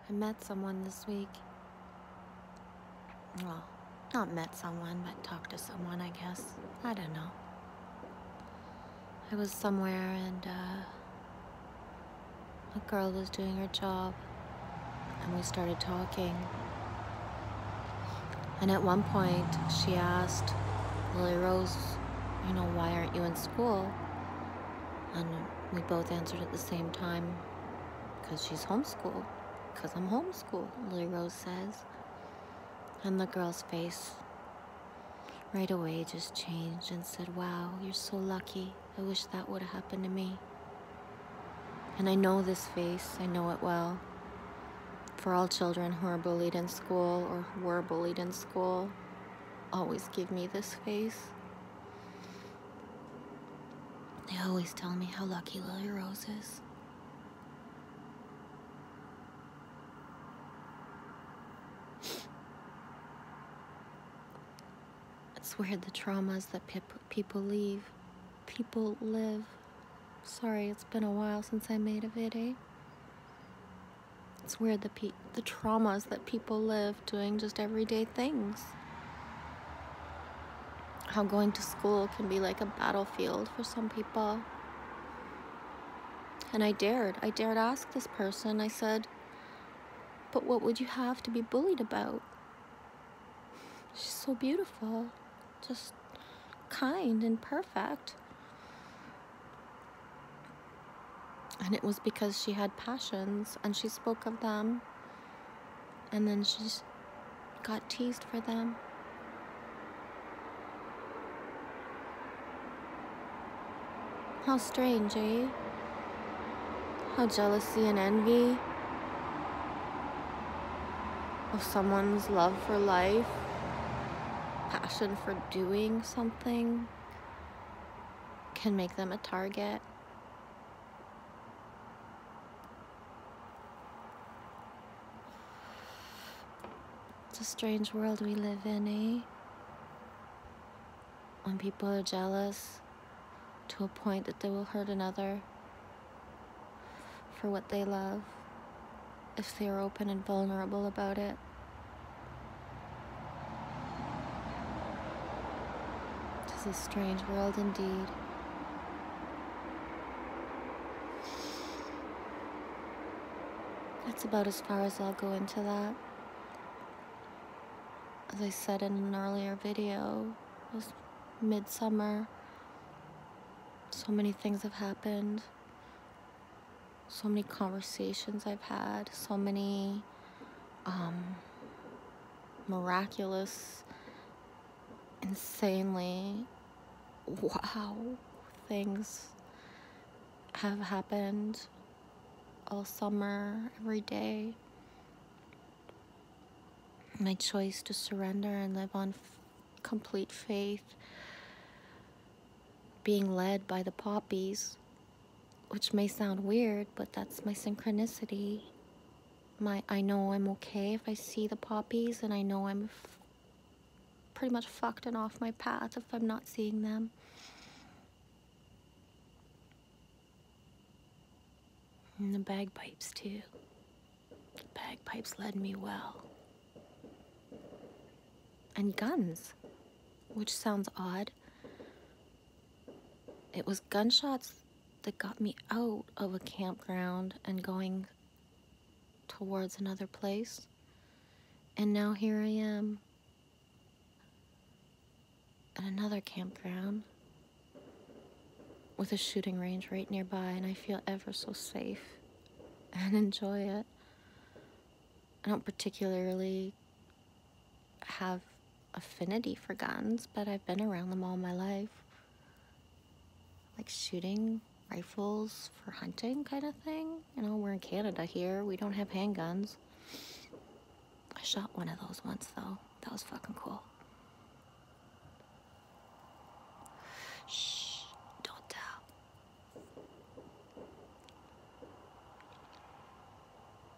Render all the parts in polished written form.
I met someone this week. Well, not met someone, but talked to someone, I guess. I don't know. I was somewhere and a girl was doing her job and we started talking. And at one point she asked, Lily Rose, why aren't you in school? And we both answered at the same time, because she's homeschooled. Because I'm homeschooled, Lily Rose says. And the girl's face right away just changed and said, wow, you're so lucky. I wish that would have happened to me. And I know this face, I know it well. For all children who are bullied in school or who were bullied in school, always give me this face. They always tell me how lucky Lily Rose is. It's weird, the traumas that people live. Sorry, it's been a while since I made a video. It's weird, the traumas that people live doing just everyday things. How going to school can be like a battlefield for some people. And I dared ask this person, I said, but what would you have to be bullied about? She's so beautiful, just kind and perfect. And it was because she had passions and she spoke of them, and then she got teased for them. How strange, eh? How jealousy and envy of someone's love for life, passion for doing something, can make them a target. It's a strange world we live in, eh? When people are jealous to a point that they will hurt another for what they love, if they are open and vulnerable about it. It's a strange world indeed. That's about as far as I'll go into that. As I said in an earlier video, it was midsummer. So many things have happened. So many conversations I've had. So many miraculous, insanely wow things have happened all summer, every day. My choice to surrender and live on complete faith, being led by the poppies, which may sound weird, but that's my synchronicity. I know I'm okay if I see the poppies, and I know I'm pretty much fucked and off my path if I'm not seeing them. And the bagpipes too. The bagpipes led me well. And guns, which sounds odd. It was gunshots that got me out of a campground and going towards another place. And now here I am at another campground with a shooting range right nearby, and I feel ever so safe and enjoy it. I don't particularly have affinity for guns, but I've been around them all my life. Like shooting rifles for hunting kind of thing. We're in Canada here. We don't have handguns. I shot one of those once though. That was fucking cool. Shh, don't tell.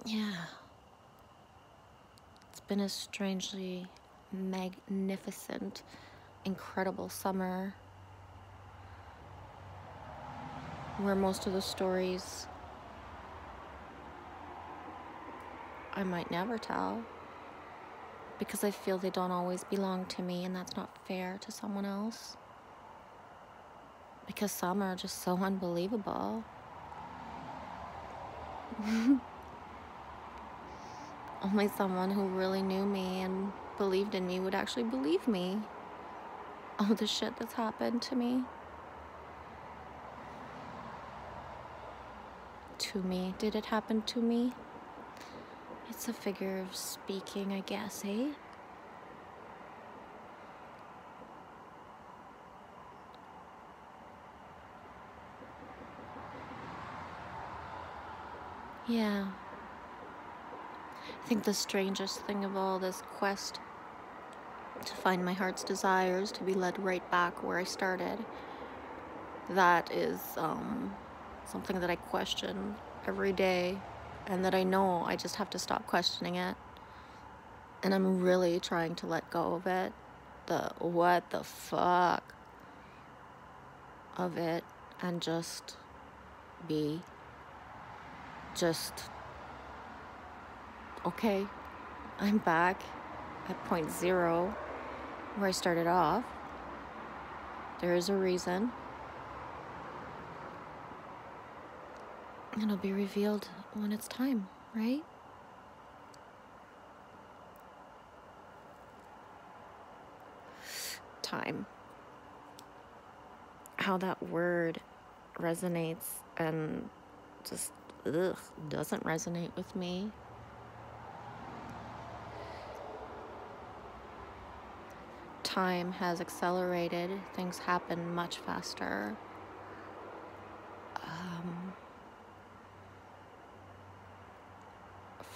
Yeah. It's been a strangely magnificent, incredible summer, where most of the stories I might never tell, because I feel they don't always belong to me, and that's not fair to someone else. Because some are just so unbelievable. Only someone who really knew me and believed in me would actually believe me. All the shit that's happened to me. To me. Did it happen to me? It's a figure of speaking, I guess, eh? Yeah. I think the strangest thing of all this quest to find my heart's desires, to be led right back where I started, that is something that I question every day, and that I know I just have to stop questioning it. And I'm really trying to let go of it, the what the fuck of it, and just be okay, I'm back at point zero where I started off. There is a reason, and it'll be revealed when it's time, right? Time. How that word resonates and just doesn't resonate with me. Time has accelerated. Things happen much faster.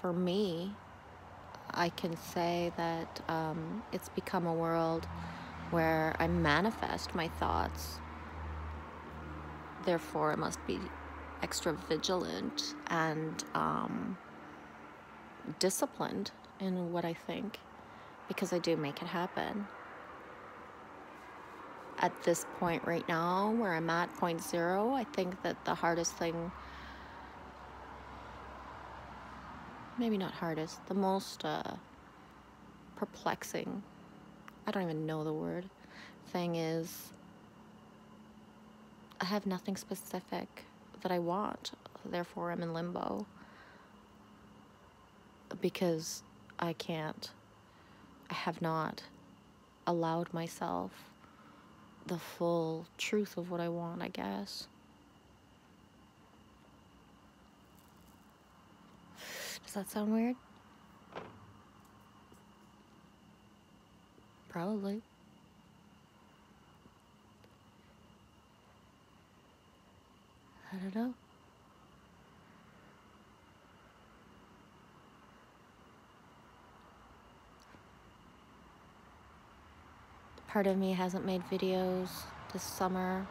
For me, I can say that it's become a world where I manifest my thoughts. Therefore, I must be extra vigilant and disciplined in what I think, because I do make it happen. At this point right now, where I'm at point zero, I think that the hardest thing, maybe not hardest, the most perplexing, I don't even know the word, thing is I have nothing specific that I want. Therefore, I'm in limbo, because I have not allowed myself the full truth of what I want, I guess. Does that sound weird? Probably. I don't know. Part of me hasn't made videos this summer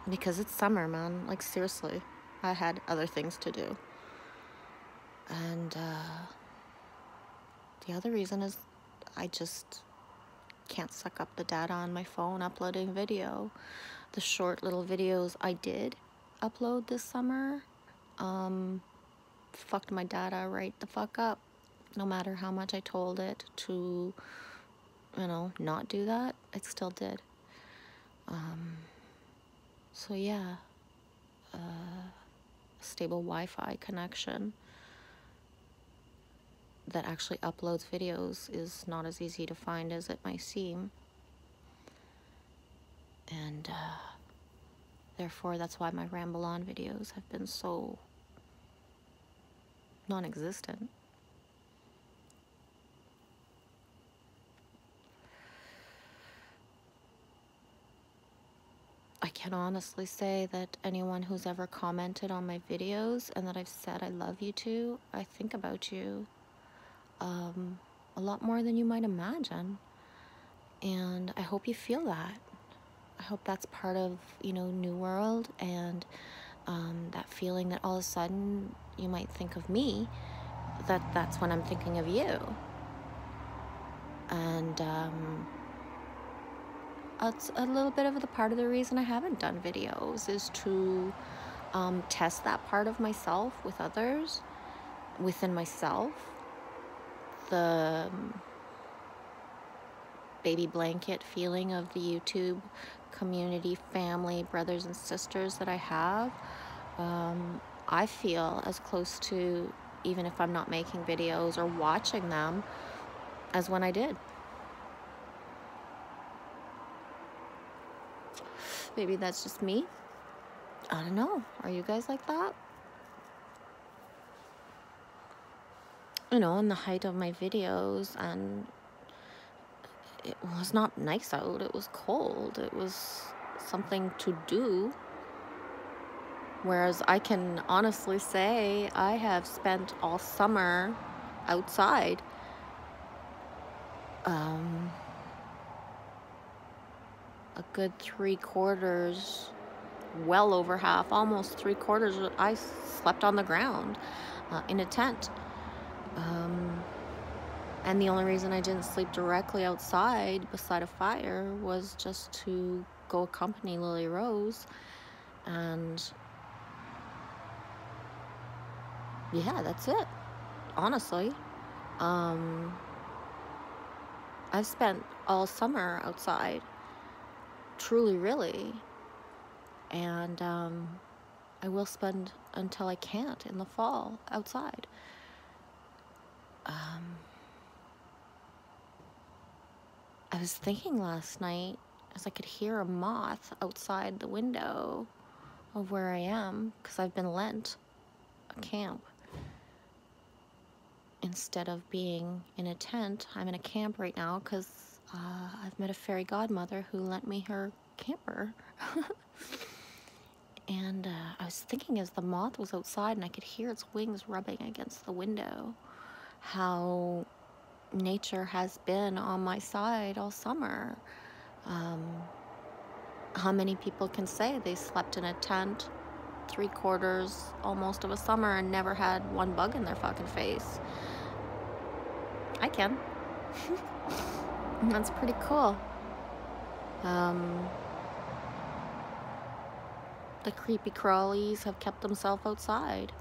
because it's summer, man. Like, seriously, I had other things to do. And the other reason is I just can't suck up the data on my phone uploading video. The short little videos I did upload this summer fucked my data right the fuck up. No matter how much I told it to, not do that, it still did. So yeah, stable Wi-Fi connection that actually uploads videos is not as easy to find as it might seem. And therefore, that's why my Ramble On videos have been so non-existent. I can honestly say that anyone who's ever commented on my videos and that I've said I love you to, I think about you a lot more than you might imagine. And I hope you feel that. I hope that's part of, New World, and that feeling that all of a sudden you might think of me, that's when I'm thinking of you. And it's a little bit of the part of the reason I haven't done videos is to test that part of myself with others, within myself, the baby blanket feeling of the YouTube community, family, brothers and sisters that I have, I feel as close to, even if I'm not making videos or watching them, as when I did. Maybe that's just me. I don't know. Are you guys like that? You know, in the height of my videos, and it was not nice out. It was cold. It was something to do. Whereas I can honestly say I have spent all summer outside. A good 3/4, well over half, almost 3/4, I slept on the ground in a tent. And the only reason I didn't sleep directly outside beside a fire was just to go accompany Lily Rose. And yeah, that's it. Honestly, I've spent all summer outside, truly, really. And I will spend until I can't in the fall outside. I was thinking last night, as I could hear a moth outside the window of where I am, because I've been lent a camp. Instead of being in a tent, I'm in a camp right now because I've met a fairy godmother who lent me her camper. And I was thinking, as the moth was outside and I could hear its wings rubbing against the window, how nature has been on my side all summer. How many people can say they slept in a tent 3/4, almost of a summer, and never had one bug in their fucking face? I can. That's pretty cool. The creepy crawlies have kept themselves outside.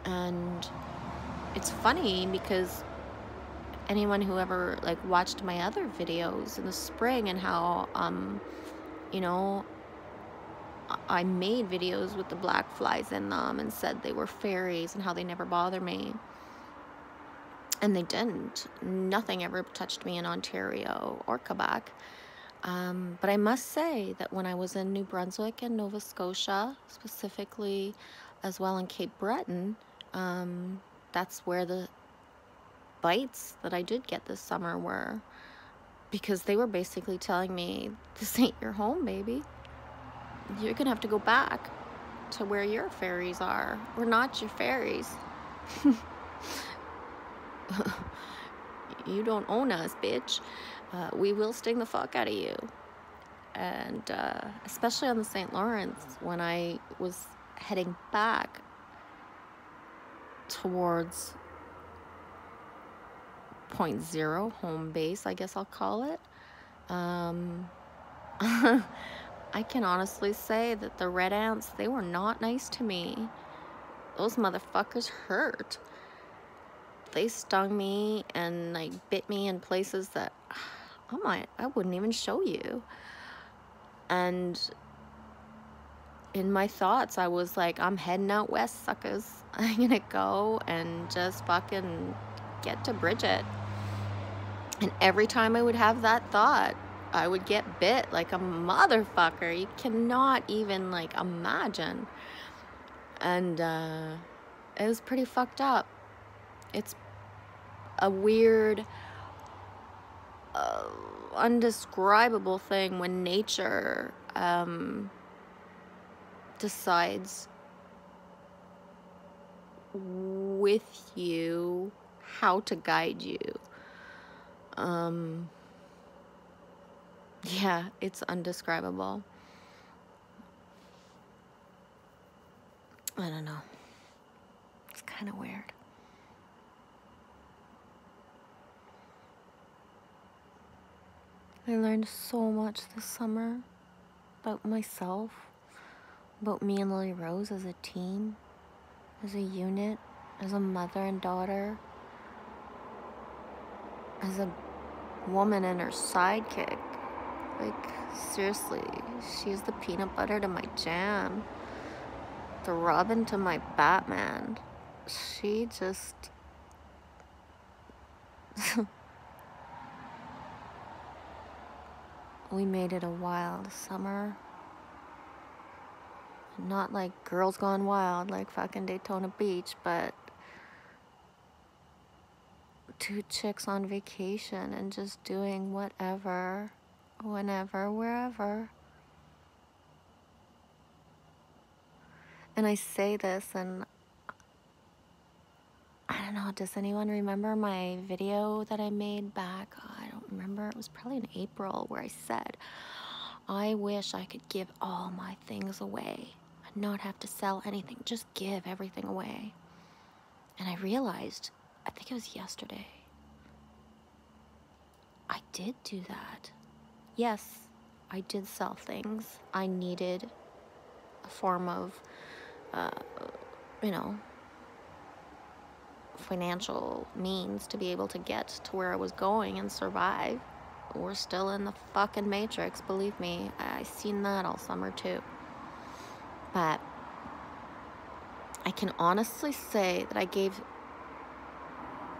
And it's funny because anyone who ever watched my other videos in the spring, and how you know, I made videos with the black flies in them and said they were fairies and how they never bother me. And they didn't. Nothing ever touched me in Ontario or Quebec. But I must say that when I was in New Brunswick and Nova Scotia, specifically as well in Cape Breton, that's where the bites that I did get this summer were. Because they were basically telling me, this ain't your home, baby. You're going to have to go back to where your fairies are. We're not your fairies. You don't own us, bitch. We will sting the fuck out of you. And especially on the St. Lawrence, when I was heading back towards Point Zero, home base, I guess I'll call it. I can honestly say that the red ants, they were not nice to me. Those motherfuckers hurt. They stung me and bit me in places that I wouldn't even show you. And in my thoughts, I was like, I'm heading out west, suckers. I'm gonna go and just fucking get to Bridget. And every time I would have that thought, I would get bit like a motherfucker. You cannot even imagine. And it was pretty fucked up. It's a weird, undescribable thing when nature decides with you how to guide you. Yeah, it's undescribable. I don't know. It's kind of weird. I learned so much this summer about myself, about me and Lily Rose as a team, as a unit, as a mother and daughter, as a woman and her sidekick. Like, seriously, she's the peanut butter to my jam, the Robin to my Batman. She just... We made it a wild summer. Not like Girls Gone Wild, like fucking Daytona Beach, but 2 chicks on vacation and just doing whatever, whenever, wherever. And I say this, and I don't know, does anyone remember my video that I made back? I don't remember. It was probably in April, where I said, I wish I could give all my things away and not have to sell anything. Just give everything away. And I realized, I think it was yesterday, I did do that. Yes, I did sell things. I needed a form of, you know, financial means to be able to get to where I was going and survive. We're still in the fucking matrix, believe me. I seen that all summer too. But I can honestly say that I gave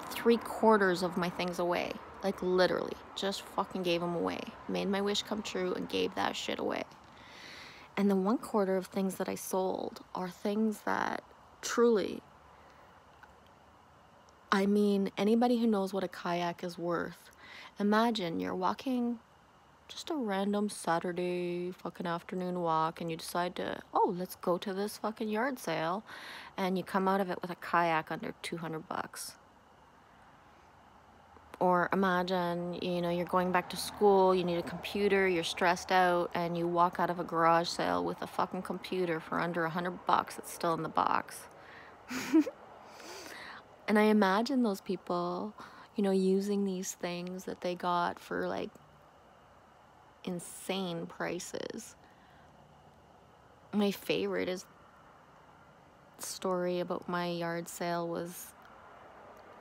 3/4 of my things away. Like, literally, just fucking gave them away. Made my wish come true and gave that shit away. And the 1/4 of things that I sold are things that truly, I mean, anybody who knows what a kayak is worth, imagine you're walking just a random Saturday fucking afternoon walk, and you decide to, oh, let's go to this fucking yard sale, and you come out of it with a kayak under $200. Or imagine, you know, you're going back to school, you need a computer, you're stressed out, and you walk out of a garage sale with a fucking computer for under $100 that's still in the box. And I imagine those people, you know, using these things that they got for like insane prices. My favorite is the story about my yard sale was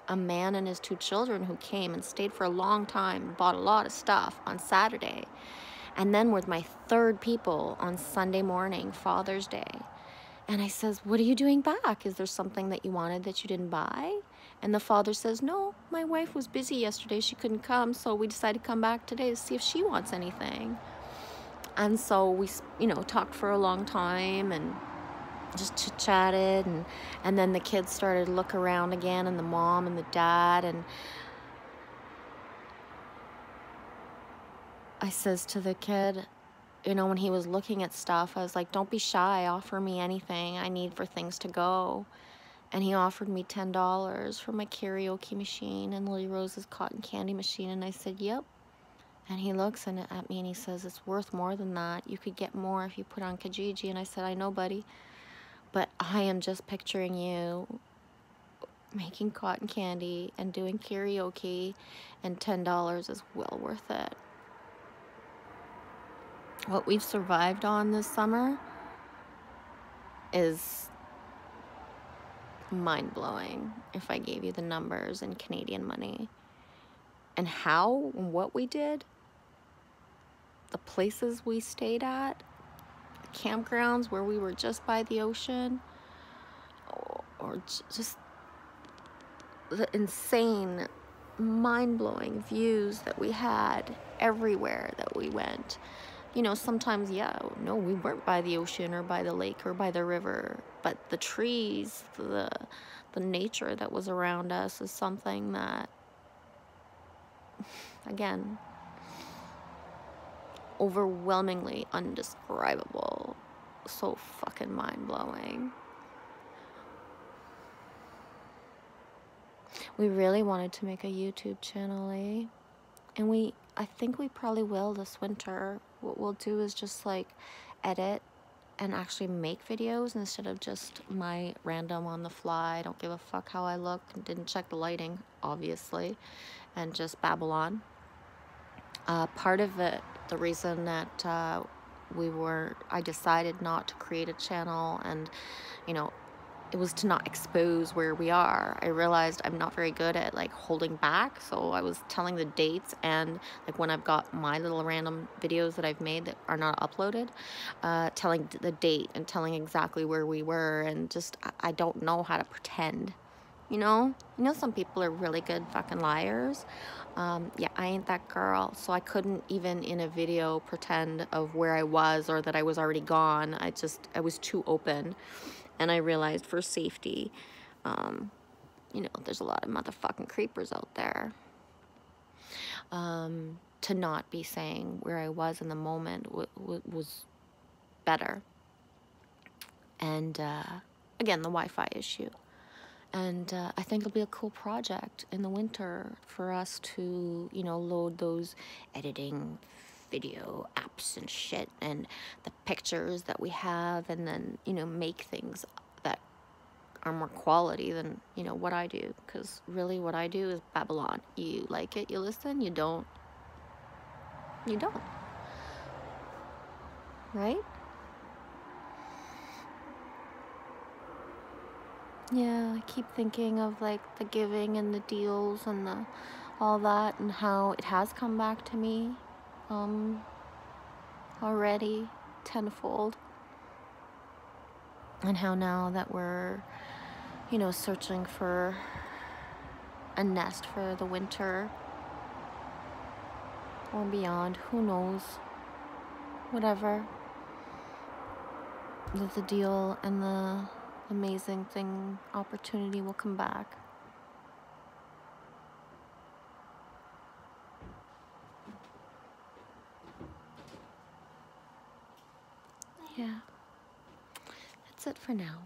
a man and his 2 children who came and stayed for a long time, bought a lot of stuff on Saturday, and then with my 3rd people on Sunday morning, Father's Day. And I says, what are you doing back? Is there something that you wanted that you didn't buy? And the father says, no, my wife was busy yesterday. She couldn't come, so we decided to come back today to see if she wants anything. And so we, you know, talked for a long time and just chit-chatted. And then the kids started to look around again, and the mom and the dad. And I says to the kid, you know, when he was looking at stuff, I was like, don't be shy, offer me anything I need for things to go. And he offered me $10 for my karaoke machine and Lily Rose's cotton candy machine. And I said, yep. And he looks at me and he says, it's worth more than that. You could get more if you put on Kijiji. And I said, I know, buddy, but I am just picturing you making cotton candy and doing karaoke, and $10 is well worth it. What we've survived on this summer is mind-blowing if I gave you the numbers in Canadian money. And how and what we did, the places we stayed at, the campgrounds where we were just by the ocean, or just the insane, mind-blowing views that we had everywhere that we went. You know, sometimes, yeah, no, we weren't by the ocean or by the lake or by the river, but the trees, the nature that was around us is something that, again, overwhelmingly undescribable. So fucking mind-blowing. We really wanted to make a YouTube channel, eh? And I think we probably will this winter. What we'll do is just like edit and actually make videos instead of just my random on the fly, I don't give a fuck how I look, didn't check the lighting, obviously, and just babble on. Part of it, the reason that I decided not to create a channel and, you know, it was to not expose where we are. I realized I'm not very good at like holding back, so I was telling the dates, and like when I've got my little random videos that I've made that are not uploaded, telling the date and telling exactly where we were, and just I don't know how to pretend. You know, some people are really good fucking liars. Yeah, I ain't that girl, so I couldn't even in a video pretend of where I was or that I was already gone. I was too open, and I realized for safety, there's a lot of motherfucking creepers out there. To not be saying where I was in the moment was better. And again, the Wi-Fi issue. And I think it'll be a cool project in the winter for us to, load those editing video apps and shit and the pictures that we have, and then, make things that are more quality than, what I do. Because really what I do is Babylon. You like it, you listen, you don't. You don't. Right? Yeah, I keep thinking of like the giving and the deals and all that, and how it has come back to me already tenfold. And how now that we're, searching for a nest for the winter or beyond, who knows, whatever, that the deal and the amazing thing, opportunity will come back. Yeah, that's it for now.